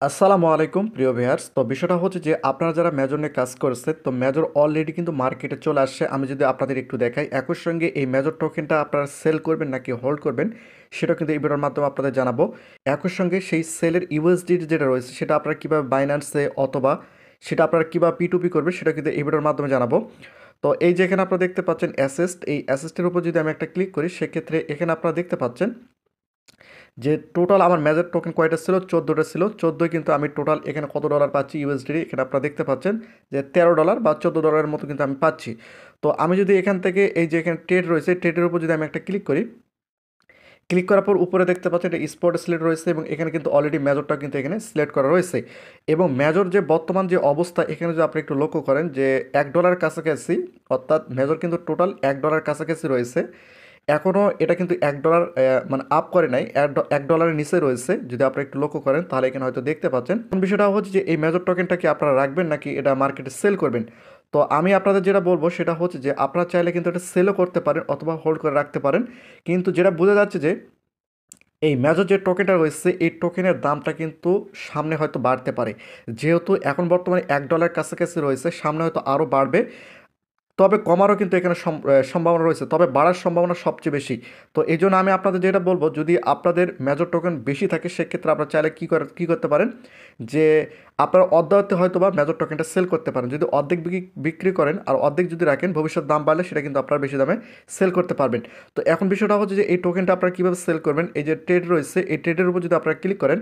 আসসালামু আলাইকুম প্রিয় ভিউয়ার্স। তো বিষয়টা হচ্ছে যে আপনারা যারা মেজর নিয়ে কাজ করছে, তো মেজর অলরেডি কিন্তু মার্কেটে চলে আসছে। আমি যদি আপনাদের একটু দেখাই, একই সঙ্গে এই মেজর টোকেনটা আপনারা সেল করবেন নাকি হোল্ড করবেন সেটাও কিন্তু এই ভিডিওর মাধ্যমে আপনাদের জানাবো। একই সঙ্গে সেই সেলের ইউএসডি যেটা রয়েছে সেটা আপনারা কীভাবে বাইন্যান্সে অথবা সেটা আপনারা কীভাবে P2P করবেন সেটা কিন্তু এই ভিডিওর মাধ্যমে জানাবো। তো এই যে এখানে আপনারা দেখতে পাচ্ছেন অ্যাসেস্ট, এই অ্যাসেস্টের উপর যদি আমি একটা ক্লিক করি সেক্ষেত্রে এখানে আপনারা দেখতে পাচ্ছেন যে টোটাল আমার মেজর টোকেন কয়টা ছিল, 14টা ছিল। 14 কিন্তু আমি টোটাল এখানে কত ডলার পাচ্ছি ইউএসডি, এখানে আপনারা দেখতে পাচ্ছেন যে $13 বা $14 মতো কিন্তু আমি পাচ্ছি। তো আমি যদি এখান থেকে এই যে এখানে ট্রেড রয়েছে, ট্রেডের উপর যদি আমি একটা ক্লিক করি, ক্লিক করার পর উপরে দেখতে পাচ্ছেন এটা স্পট সিলেক্ট রয়েছে এবং এখানে কিন্তু অলরেডি মেজরটা কিন্তু এখানে সিলেক্ট করা রয়েছে। এবং মেজর যে বর্তমান যে অবস্থা, এখানে যদি আপনি একটু লক্ষ্য করেন যে $1 কাছাকাছি, অর্থাৎ মেজর কিন্তু টোটাল $1 কাছাকাছি রয়েছে। এখনও এটা কিন্তু $1 মানে আপ করে নাই, $1 নিচে রয়েছে। যদি আপনি একটু লক্ষ্য করেন তাহলে এখানে হয়তো দেখতে পাচ্ছেন। কোন বিষয়টা হচ্ছে যে এই মেজর টোকেনটা কি আপনারা রাখবেন নাকি এটা মার্কেটে সেল করবেন। তো আমি আপনাদের যেটা বলবো সেটা হচ্ছে যে আপনারা চাইলে কিন্তু এটা সেলও করতে পারেন অথবা হোল্ড করে রাখতে পারেন। কিন্তু যেটা বোঝা যাচ্ছে যে এই মেজর যে টোকেনটা রয়েছে এই টোকেনের দামটা কিন্তু সামনে হয়তো বাড়তে পারে। যেহেতু এখন বর্তমানে $1 কাছাকাছি রয়েছে, সামনে হয়তো আরও বাড়বে। তবে কমারও কিন্তু এখানে সম্ভাবনা রয়েছে, তবে বাড়ার সম্ভাবনা সবচেয়ে বেশি। তো এই জন্য আমি আপনাদের যেটা বলবো, যদি আপনাদের মেজর টোকেন বেশি থাকে সেক্ষেত্রে আপনারা চাইলে কী করতে পারেন যে আপনারা অর্ধেকতে হয়তো বা মেজর টোকেনটা সেল করতে পারেন। যদি অর্ধেক বিক্রি করেন আর অর্ধেক যদি রাখেন, ভবিষ্যৎ দাম বাড়লে সেটা কিন্তু আপনারা বেশি দামে সেল করতে পারবেন। তো এখন বিষয়টা হচ্ছে যে এই টোকেনটা আপনারা কীভাবে সেল করবেন। এই যে ট্রেড রয়েছে, এই ট্রেডের উপর যদি আপনারা ক্লিক করেন,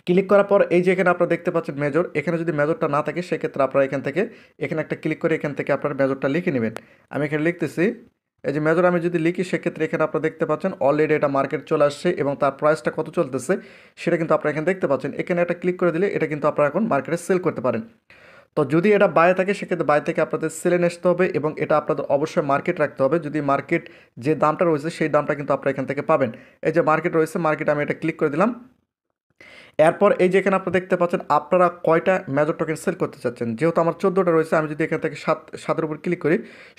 ক্লিক করার পর এই যে এখানে আপনারা দেখতে পাচ্ছেন মেজর, এখানে যদি মেজরটা না থাকে সেক্ষেত্রে আপনারা এখান থেকে এখানে একটা ক্লিক করে এখান থেকে আপনার মেজরটা লিখে নেবেন। আমি এখানে লিখতেছি, এই যে মেজর আমি যদি লিখি সেক্ষেত্রে এখানে আপনারা দেখতে পাচ্ছেন অলরেডি এটা মার্কেট চলে আসছে এবং তার প্রাইসটা কত চলতেছে সেটা কিন্তু আপনারা এখানে দেখতে পাচ্ছেন। এখানে একটা ক্লিক করে দিলে এটা কিন্তু আপনারা এখন মার্কেটে সেল করতে পারেন। তো যদি এটা বায়ে থাকে সেক্ষেত্রে বাই থেকে আপনাদের সেলে আসতে হবে এবং এটা আপনাদের অবশ্যই মার্কেট রাখতে হবে। যদি মার্কেট যে দামটা রয়েছে সেই দামটা কিন্তু আপনারা এখান থেকে পাবেন। এই যে মার্কেট রয়েছে, মার্কেটে আমি এটা ক্লিক করে দিলাম। এরপর এই যে এখানে আপনারা দেখতে পাচ্ছেন আপনারা কয়টা মেজর টোকেন সেল করতে চাচ্ছেন। যেহেতু আমার 14টা রয়েছে, আমি যদি এখান থেকে সাতের উপর ক্লিক করি,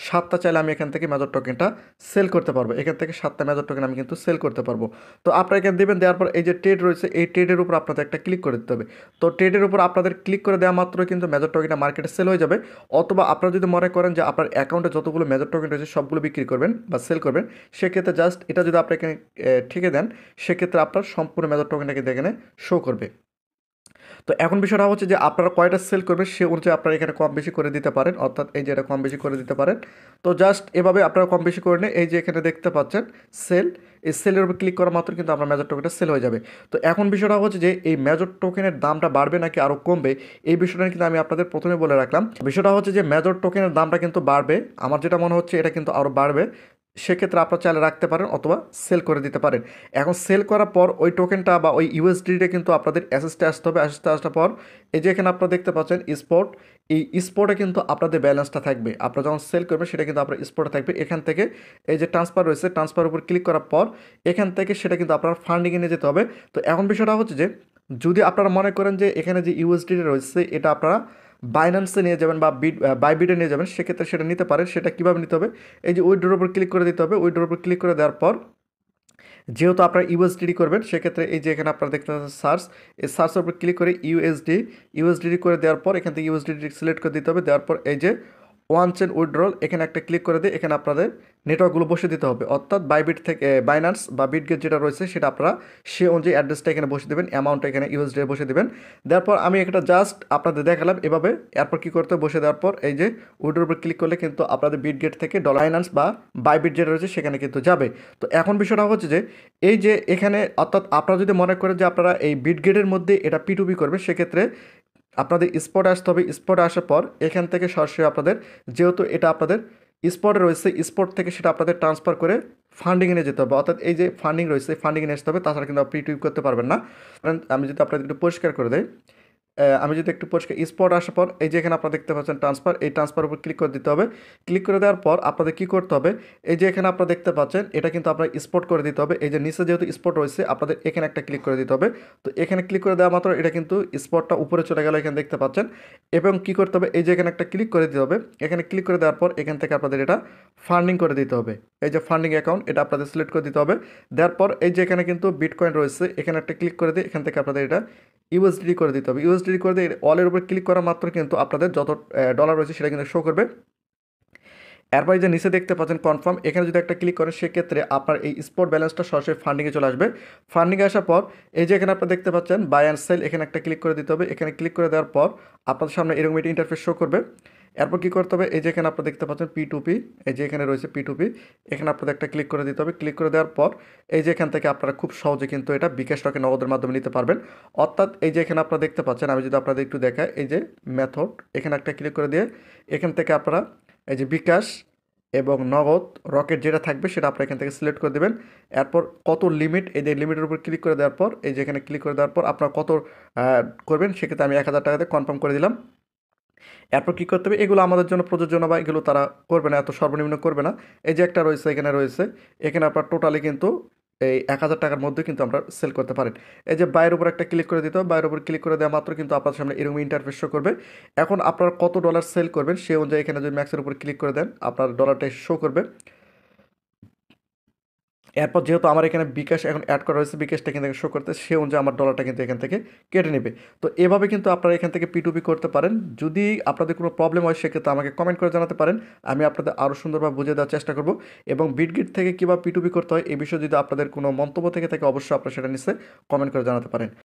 7টা চাইলে আমি এখান থেকে মেজর টোকেনটা সেল করতে পারবো। এখান থেকে 7টা মেজর টোকেন আমি কিন্তু সেল করতে পারবো। তো আপনারা এখানে দেবেন, দেওয়ার পর এই যে ট্রেড রয়েছে এই ট্রেডের উপর আপনাদের একটা ক্লিক করে দিতে হবে। তো ট্রেডের উপর আপনাদের ক্লিক করে দেওয়া মাত্র কিন্তু মেজর টোকেনটা মার্কেটে সেল হয়ে যাবে। অথবা আপনারা যদি মনে করেন যে আপনার অ্যাকাউন্টে যতগুলো মেজর টোকেন রয়েছে সবগুলো বিক্রি করবেন বা সেল করবেন, সেক্ষেত্রে জাস্ট এটা যদি আপনি এখানে ঠেকে দেন সেক্ষেত্রে আপনার সম্পূর্ণ মেজর টোকেনটা কিন্তু এখানে শো করবে। তো এখন বিষয়টা হচ্ছে যে আপনারা কয়টা সেল করবেন সে অনুযায়ী আপনারা এখানে কম বেশি করে দিতে পারেন, অর্থাৎ এই যে এটা কম বেশি করে দিতে পারেন। তো জাস্ট এভাবে আপনারা কম বেশি করে নিয়ে এই যে এখানে দেখতে পাচ্ছেন সেল, এই সেলের উপর ক্লিক করা মাত্র কিন্তু আপনার মেজর টোকেনটা সেল হয়ে যাবে। তো এখন বিষয়টা হচ্ছে যে এই মেজর টোকেনের দামটা বাড়বে নাকি আরও কমবে, এই বিষয়টা কিন্তু আমি আপনাদের প্রথমে বলে রাখলাম। বিষয়টা হচ্ছে যে মেজর টোকেনের দামটা কিন্তু বাড়বে, আমার যেটা মনে হচ্ছে এটা কিন্তু আরও বাড়বে। সেক্ষেত্রে আপনারা চাইলে রাখতে পারেন অথবা সেল করে দিতে পারেন। এখন সেল করার পর ওই টোকেনটা বা ওই ইউএসডিটা কিন্তু আপনাদের অ্যাসেসে আসতে হবে। অ্যাসেসে আসার পর এই যে এখানে আপনারা দেখতে পাচ্ছেন স্পট, এই স্পটে কিন্তু আপনাদের ব্যালেন্সটা থাকবে। আপনারা যখন সেল করবেন সেটা কিন্তু আপনার স্পটে থাকবে। এখান থেকে এই যে ট্রান্সফার রয়েছে, ট্রান্সফার উপর ক্লিক করার পর এখান থেকে সেটা কিন্তু আপনার ফান্ডিংয়ে নিয়ে যেতে হবে। তো এখন বিষয়টা হচ্ছে যে যদি আপনারা মনে করেন যে এখানে যে ইউএসডিটা রয়েছে এটা আপনারা বাইন্যান্সে নিয়ে যাবেন বা বাইবিটে নিয়ে যাবেন, সেক্ষেত্রে সেটা নিতে পারেন। সেটা কীভাবে নিতে হবে, এই যে উইথড্রর উপর ক্লিক করে দিতে হবে। উইথড্রর উপর ক্লিক করে দেওয়ার পর যেহেতু আপনারা ইউএসডিডি করবেন সেক্ষেত্রে এই যে এখানে আপনারা দেখতে পাচ্ছেন সার্চ, এই সার্চের উপর ক্লিক করে ইউএসডিডি করে দেওয়ার পর এখান থেকে ইউএসডিডি সিলেক্ট করে দিতে হবে। দেওয়ার পর এই যে ওয়ান চেন উইথড্রল এখানে একটা ক্লিক করে দিয়ে এখানে আপনাদের নেটওয়ার্কগুলো বসিয়ে দিতে হবে, অর্থাৎ বাইবিট থেকে বাইন্যান্স বা বিটগেট যেটা রয়েছে সেটা আপনারা সে অনুযায়ী অ্যাড্রেসটা এখানে বসিয়ে দেবেন, অ্যামাউন্টটা এখানে ইউএসডি বসিয়ে দেবেন। দেওয়ার পর আমি একটা জাস্ট আপনাদের দেখালাম এভাবে। এরপর কী করতে হবে, বসে দেওয়ার পর এই যে উইড্রোর উপর ক্লিক করলে কিন্তু আপনাদের বিটগেট থেকে ডলার বাইন্যান্স বা বাইবিট যেটা রয়েছে সেখানে কিন্তু যাবে। তো এখন বিষয়টা হচ্ছে যে এই যে এখানে, অর্থাৎ আপনারা যদি মনে করেন যে আপনারা এই বিটগেটের মধ্যে এটা P2P করবেন, সেক্ষেত্রে আপনাদের স্পটে আসতে হবে। স্পটে আসার পর এখান থেকে সরাসরি আপনাদের, যেহেতু এটা আপনাদের স্পটে রয়েছে, স্পট থেকে সেটা আপনাদের ট্রান্সফার করে ফান্ডিংয়ে নিয়ে যেতে হবে। অর্থাৎ এই যে ফান্ডিং রয়েছে ফান্ডিংয়ে নিয়ে আসতে হবে, তাছাড়া কিন্তু আপনি P2P করতে পারবেন না। আমি যদি আপনাদের একটু পরিষ্কার করে দেই, আমি যদি একটু পরিষ্কার স্পট আসার পর এই যে এখানে আপনারা দেখতে পাচ্ছেন ট্রান্সফার, এই ট্রান্সফার উপর ক্লিক করে দিতে হবে। ক্লিক করে দেওয়ার পর আপনাদের কী করতে হবে, এই যে এখানে আপনারা দেখতে পাচ্ছেন এটা কিন্তু আপনার স্পট করে দিতে হবে। এই যে নিচে যেহেতু স্পট রয়েছে আপনাদের এখানে একটা ক্লিক করে দিতে হবে। তো এখানে ক্লিক করে দেওয়া মাত্র এটা কিন্তু স্পটটা উপরে চলে গেল, এখানে দেখতে পাচ্ছেন। এবং কী করতে হবে, এই যে এখানে একটা ক্লিক করে দিতে হবে। এখানে ক্লিক করে দেওয়ার পর এখান থেকে আপনাদের এটা ফান্ডিং করে দিতে হবে। এই যে ফান্ডিং অ্যাকাউন্ট এটা আপনাদের সিলেক্ট করে দিতে হবে। দেওয়ার পর এই যে এখানে কিন্তু বিটকয়েন রয়েছে, এখানে একটা ক্লিক করে দিয়ে এখান থেকে আপনাদের এটা ইউএসডিটি করে দিতে হবে। ইউএসডিটি করে দিয়ে অলের উপর ক্লিক করা মাত্র কিন্তু আপনাদের যত ডলার রয়েছে সেটা কিন্তু শো করবে। এরপর এই যে নিচে দেখতে পাচ্ছেন কনফার্ম, এখানে যদি একটা ক্লিক করেন সেক্ষেত্রে আপনার এই স্পট ব্যালেন্সটা সরাসরি ফান্ডিংয়ে চলে আসবে। ফান্ডিংয়ে আসার পর এই যে এখানে আপনারা দেখতে পাচ্ছেন বাই অ্যান্ড সেল, এখানে একটা ক্লিক করে দিতে হবে। এখানে ক্লিক করে দেওয়ার পর আপনাদের সামনে এরকম একটি ইন্টারফেস শো করবে। এরপর কী করতে হবে, এই যে এখানে আপনারা দেখতে পাচ্ছেন P2P, এই যে এখানে রয়েছে P2P, এখানে আপনাদের একটা ক্লিক করে দিতে হবে। ক্লিক করে দেওয়ার পর এই যে এখান থেকে আপনারা খুব সহজে কিন্তু এটা বিকাশ টকে নগদের মাধ্যমে নিতে পারবেন। অর্থাৎ এই যে এখানে আপনারা দেখতে পাচ্ছেন, আমি যদি আপনাদের একটু দেখাই, এই যে মেথড, এখানে একটা ক্লিক করে দিয়ে এখান থেকে আপনারা এই যে বিকাশ এবং নগদ রকেট যেটা থাকবে সেটা আপনারা এখান থেকে সিলেক্ট করে দেবেন। এরপর কত লিমিট, এই যে লিমিটের উপর ক্লিক করে দেওয়ার পর এই যে এখানে ক্লিক করে দেওয়ার পর আপনারা কত করবেন সেক্ষেত্রে আমি 1000 টাকাতে কনফার্ম করে দিলাম। এরপর কী করতে হবে, এগুলো আমাদের জন্য প্রযোজ্য না বা এগুলো তারা করবে না, এত সর্বনিম্ন করবে না। এই যে একটা রয়েছে, এখানে রয়েছে, এখানে আপনার টোটালি কিন্তু এই 1000 টাকার মধ্যে কিন্তু আমরা সেল করতে পারেন। এই যে বাইরের উপর একটা ক্লিক করে দিতে হবে, বাইরের উপর ক্লিক করে দেওয়া মাত্র কিন্তু আপনার সামনে এরকম ইন্টারফেস শো করবে। এখন আপনারা কত ডলার সেল করবেন সেই অনুযায়ী এখানে যদি ম্যাক্সের উপর ক্লিক করে দেন আপনার ডলারটা শো করবে। এরপর যেহেতু আমার এখানে বিকাশ এখন অ্যাড করা হয়েছে, বিকাশটা এখান থেকে শো করতে, সে অনুযায়ী আমার ডলারটা কিন্তু এখান থেকে কেটে নেবে। তো এভাবে কিন্তু আপনারা এখান থেকে P2P করতে পারেন। যদি আপনাদের কোনো প্রবলেম হয় সেক্ষেত্রে আমাকে কমেন্ট করে জানাতে পারেন, আমি আপনাদের আরও সুন্দরভাবে বুঝিয়ে দেওয়ার চেষ্টা করব। এবং বিটগিট থেকে কীভাবে P2P করতে হয় এই বিষয়ে যদি আপনাদের কোনো মন্তব্য থেকে থাকে অবশ্যই আপনারা সেটা নিচে কমেন্ট করে জানাতে পারেন।